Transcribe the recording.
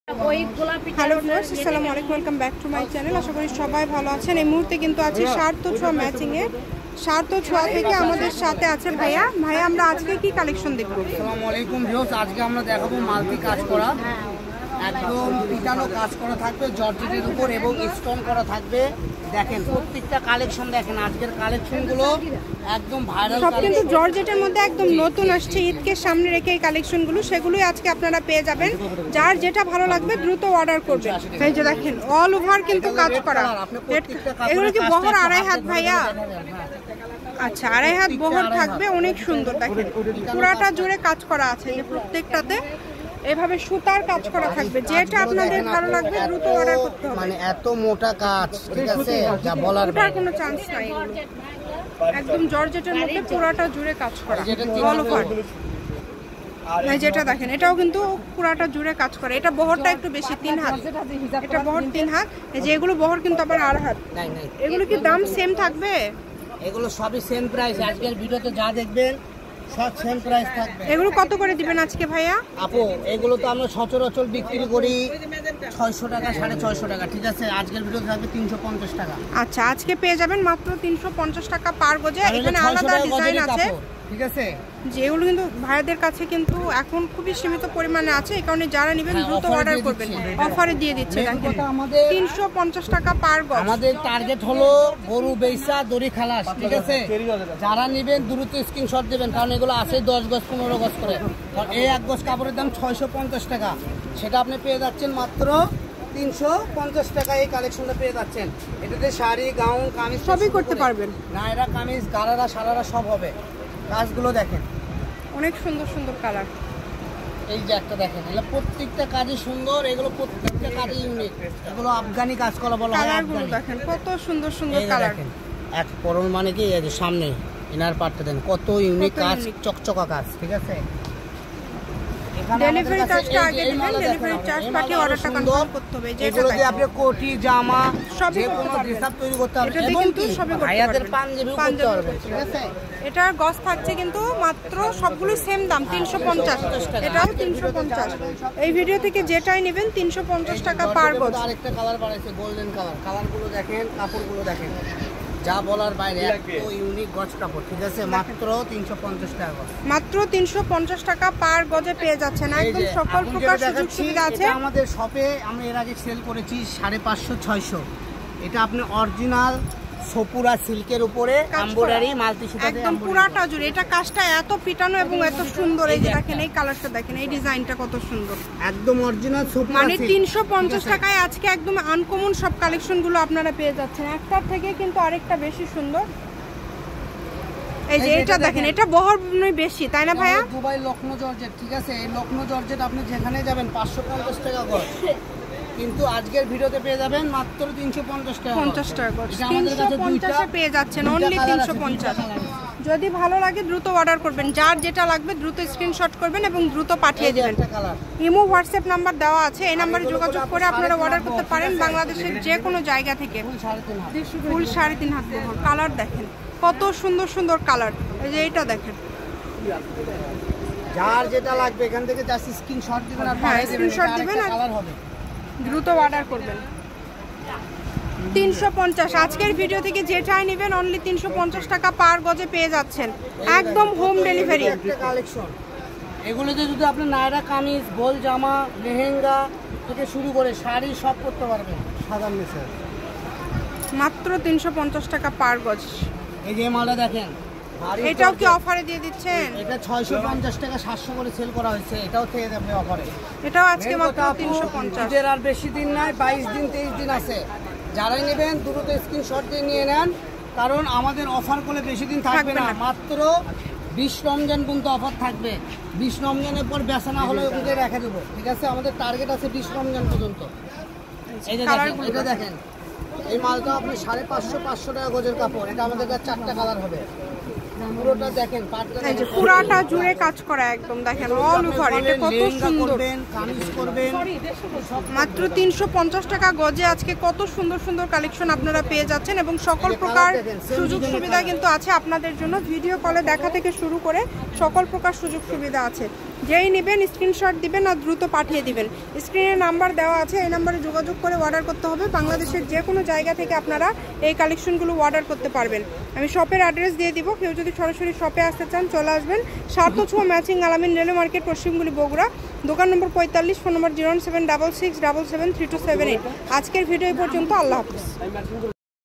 Hello viewers, আসসালামু আলাইকুম, welcome back to my channel. আশা করি সবাই ভালো আছেন। এই মুহূর্তে কিন্তু আছি সার্থ ছোঁয়া ম্যাচিংয়ে। সার্থ ছোঁয়া থেকে আমাদের সাথে আছে ভাইয়া। ভাইয়া, আমরা আজকে কি কালেকশন দেখবো? আসসালামু আলাইকুম ভিউয়ার্স, আজকে আমরা দেখাবো মাল্টি কাজ করা, একদম পিটানো কাজ করা থাকবে জর্জেটের উপর এবং স্টোন করা থাকবে। দেখেন প্রত্যেকটা কালেকশন, দেখেন আজকের কালেকশনগুলো একদম ভাইরাল। সব কিন্তু জর্জেটের মধ্যে একদম নতুন আসছে, ঈদকে সামনে রেখে এই কালেকশনগুলো, সেগুলোই আজকে আপনারা পেয়ে যাবেন। যার যেটা ভালো লাগবে দ্রুত অর্ডার করবেন। এই যে দেখেন অল ওভার কিন্তু কাজ করা। এগুলো কি বহর আড়াই হাত ভাইয়া? আচ্ছা, আড়াই হাত বহর থাকবে, অনেক সুন্দর। দেখেন পুরাটা জুড়ে কাজ করা আছে, যে প্রত্যেকটাতে এভাবে সুতার কাজ করা থাকবে। যেটা আপনাদের ভালো লাগবে দ্রুত অর্ডার করতে হবে। মানে এত মোটা কাজ, ঠিক আছে, যা বলার কোনো চান্স নাই। একদম জর্জেটের মধ্যে পুরাটা জুড়ে কাজ করা অল ওভার। যেটা দেখেন এটাও কিন্তু পুরাটা জুড়ে কাজ করে। এটা বহরটা একটু বেশি, 3 হাত। এটা বহর 3 হাত। যেগুলো বহর কিন্তু আবার 8 হাত। এগুলো কি দাম সেম থাকবে? এগুলো সবই সেম প্রাইস। আজকের ভিডিওতে যা দেখবেন সব সেম প্রাইস থাকবে। এগুলো কত করে দিবেন আজকে ভাইয়া? আপু এগুলো তো আমরা সচরাচর বিক্রি করি 600 টাকা, 650 টাকা, ঠিক আছে। আজকের ভিডিওতে থাকবে 350 টাকা। আচ্ছা, আজকে পেয়ে যাবেন মাত্র 350 টাকা পার গজে। এখানে আলাদা ডিজাইন আছে, ঠিক আছে। যেগুলো কিন্তু ভাইয়াদের কাছে কিন্তু এখন খুবই সীমিত পরিমাণে আছে। এই কারণে যারা নেবেন দ্রুত অর্ডার করবেন। অফারে দিয়ে দিচ্ছে। দেখেন 350 টাকা পার গজ। আমাদের টার্গেট হলো গরু বেচা দড়ি খালাস, ঠিক আছে। যারা নেবেন দ্রুত স্ক্রিনশট দেবেন, কারণ এগুলো আছে 10 গজ 15 গজ করে। কারণ এই 1 গজ কাপড়ের দাম 650 টাকা, সেটা আপনি পেয়ে যাচ্ছেন মাত্র 350 টাকা। এই কালেকশনটা পেয়ে যাচ্ছেন। এটাতে শাড়ি, গাউন, কামিজ সবই করতে পারবেন। নায়রা, কামিজ, গারারা, সারারা সব হবে। কাজগুলো দেখেন অনেক সুন্দর সুন্দর কালার। এই যে একটা দেখেন, এগুলো প্রত্যেকটা কাজই সুন্দর, এগুলো প্রত্যেকটা কাজই ইউনিক। এগুলো আফগানি কাজ করা বলা হয়। কালারগুলো দেখেন কত সুন্দর সুন্দর কালার। এক পরন মানে কি, এই যে সামনে ইনার পার্টটা দেন, কত ইউনিক কাজ, চকচকা কাজ, ঠিক আছে। ডেলিভারি চার্জটা আগে দিবেন, ডেলিভারি চার্জ পাঠিয়ে অর্ডারটা কনফার্ম করতে হবে। যেগুলো দিয়ে আপনি কোটি, জামা, যে কোনো ড্রেস আপ তৈরি করতে পারবেন। এটা কিন্তু সবই করতে ভাইয়াদের পাঞ্জাবিও করতে পারবেন, ঠিক আছে। এটার গজ থাকছে কিন্তু মাত্র সবগুলোই সেম দাম 350। এটাও 350। এই ভিডিও থেকে যেটাই নেবেন 350 টাকা পার গজ। আরেকটা কালার বাড়াইছে, গোল্ডেন কালার। কালারগুলো দেখেন, কাপড়গুলো দেখেন, যা বলার বাইরে, এত ইউনিক গজ কাপড়, ঠিক আছে। মাত্র 350 টাকা গজ। মাত্র 350 টাকা পার গজে পেয়ে যাচ্ছেন। একদম সকল প্রকার সুযোগ সুবিধা আছে। আমাদের শপে আমরা এর আগে সেল করেছি 550, 600। এটা আপনি অরিজিনাল সোপুরা সিল্কের উপরে এমব্রয়ডারি মাল্টি সুতা, একদম পুরাটা জুড়ে। এটা কাজটা এত পিটানো এবং এত সুন্দর। এই যে দেখেন এই কালারটা দেখেন, এই ডিজাইনটা কত সুন্দর, একদম অরিজিনাল সোপুরা। মানে 350 টাকায় আজকে একদম আনকমন সব কালেকশনগুলো আপনারা পেয়ে যাচ্ছেন। একটার থেকে কিন্তু আরেকটা বেশি সুন্দর। এই যে এটা দেখেন, এটা বহর বেশি, তাই না ভাইয়া? দুবাই লখনৌ জর্জেট, ঠিক আছে। এই লখনৌ জর্জেট আপনি যেখানে যাবেন 550 টাকা গজ, কিন্তু আজকের ভিডিওতে পেয়ে যাবেন মাত্র 350 টাকা। 50 টাকা গজ 350 এ পেয়ে যাচ্ছেন, অনলি 350। যদি ভালো লাগে দ্রুত অর্ডার করবেন। যার যেটা লাগবে দ্রুত স্ক্রিনশট করবেন এবং দ্রুত পাঠিয়ে দিবেন। ইমো হোয়াটসঅ্যাপ নাম্বার দেওয়া আছে, এই নাম্বারে যোগাযোগ করে আপনারা অর্ডার করতে পারেন বাংলাদেশের যে কোনো জায়গা থেকে। ফুল 3.5 হাত বহর। কালার দেখেন কত সুন্দর সুন্দর কালার। এই যে এটা দেখেন, যার যেটা লাগবে এখান থেকে জাস্ট স্ক্রিনশট দিবেন আর স্ক্রিনশট দিবেন আর কালার হবে, দ্রুত অর্ডার করবেন। 350 আজকের ভিডিও থেকে যেটাই নেবেন অনলি 350 টাকা পার গজে পেয়ে যাচ্ছেন, একদম হোম ডেলিভারি। কালেকশন এগুলোতে যদি আপনি নায়রা, কামিজ, গোল জামা, লেহেঙ্গা থেকে শুরু করে শাড়ি সব করতে পারবেন সাধারণ মেসেজ। মাত্র 350 টাকা পার গজ। এই যে মালটা দেখেন, এটাও কি অফারে দিয়ে দিচ্ছেন? এটা 650 টাকা 700 করে সেল করা হয়েছে, এটাও থেকে যাবে অফারে। এটাও আজকে মাত্র 350। এর আর বেশি দিন নাই, 22 দিন 23 দিন আছে। যারাই নেবেন দ্রুত স্ক্রিনশট দিয়ে নিয়ে নেন, কারণ আমাদের অফার করে বেশি দিন থাকবে না। মাত্র 20 রমজান পর্যন্ত অফার থাকবে। 20 রমজানের পর বেচা না হলে ওকে রেখে দেবো, ঠিক আছে। আমাদের টার্গেট আছে 20 রমজান পর্যন্ত। এই যে দেখেন, এটা দেখেন, এই মালটা আপনি 550, 500 টাকা গজের কাপড়। এটা আমাদের কাছে 4টা কালার হবে। পুরোটা দেখেন এই যে পুরাটা জুড়ে কাজ করা একদম দেখেন অল ওভার। এটা কত সুন্দর, কামিজ করবেন মাত্র 350 টাকা গজে আজকে কত সুন্দর সুন্দর কালেকশন আপনারা পেয়ে যাচ্ছেন এবং সকল প্রকার সুযোগ সুবিধা কিন্তু আছে আপনাদের জন্য। ভিডিও কলে দেখা থেকে শুরু করে সকল প্রকার সুযোগ সুবিধা আছে। যেই নেবেন স্ক্রিনশট দিবেন আর দ্রুত পাঠিয়ে দিবেন। স্ক্রিনে নাম্বার দেওয়া আছে, এই নাম্বারে যোগাযোগ করে অর্ডার করতে হবে। বাংলাদেশের যে কোনো জায়গা থেকে আপনারা এই কালেকশনগুলো অর্ডার করতে পারবেন। আমি শপের অ্যাড্রেস দিয়ে দিব, কেউ যদি সরাসরি শপে আসতে চান চলে আসবেন। সার্থ ছোঁয়া ম্যাচিং আলামিন রেলওয়ে মার্কেট, পশ্চিমগুলি, বগুড়া। দোকান নম্বর 45, ফোন নম্বর 07667773278। আজকের ভিডিও এই পর্যন্ত। আল্লাহ হাফিজ।